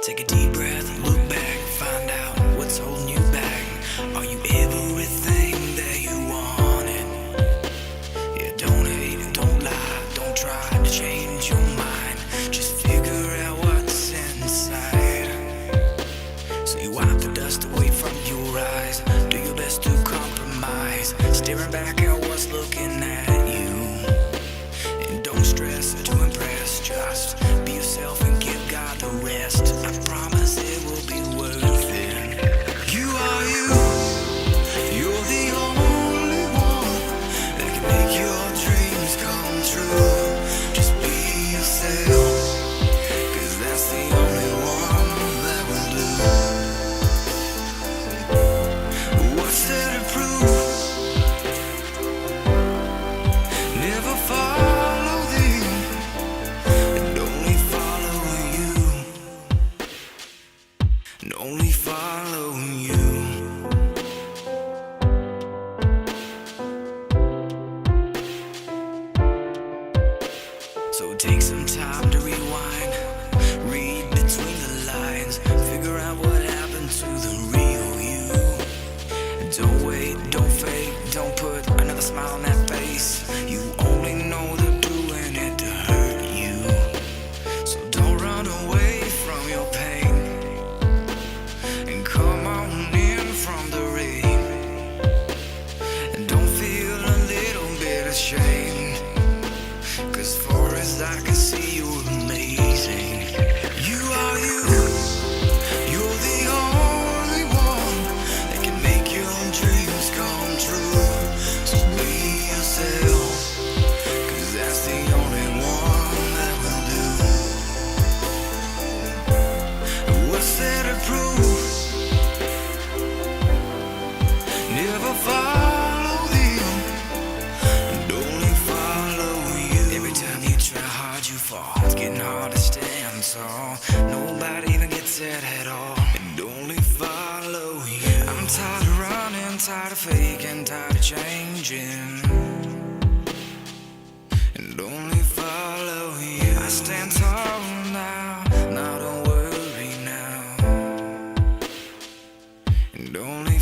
Take a deep breath and look back, find out what's holding you back. Are you everything that you wanted? Yeah, don't hate and don't lie, don't try to change your mind. Just figure out what's inside. So you wipe the dust away from your eyes, do your best to compromise, staring back at what's looking at you. And don't stress to impress, just be yourself and give God the rest. I promise it will be worth it. You are you, you're the only one that can make your dreams come true. Just be yourself, 'cause that's the only one that will do. What's there to prove? Never follow them, and only follow you, and only follow you. So take some time to rewind, read between the lines, figure out what happened to the real you. Don't wait, don't fake, don't put another smile on that face. You only know they're doing it to hurt you. So don't run away from your pain, and come on in from the rain. And don't feel a little bit ashamed, 'cause far as I can see, you're amazing. You are you, you're the only one that can make your dreams come true. So be yourself, 'cause that's the only one that will do. And what's there to prove? Never follow them, and only follow you. Every time you try hard, you fall. It's getting hard to stand tall. Nobody even gets it at all, and only follow you. I'm tired of running, tired of faking, tired of changing, and only follow you. I stand tall now, now don't worry now, and only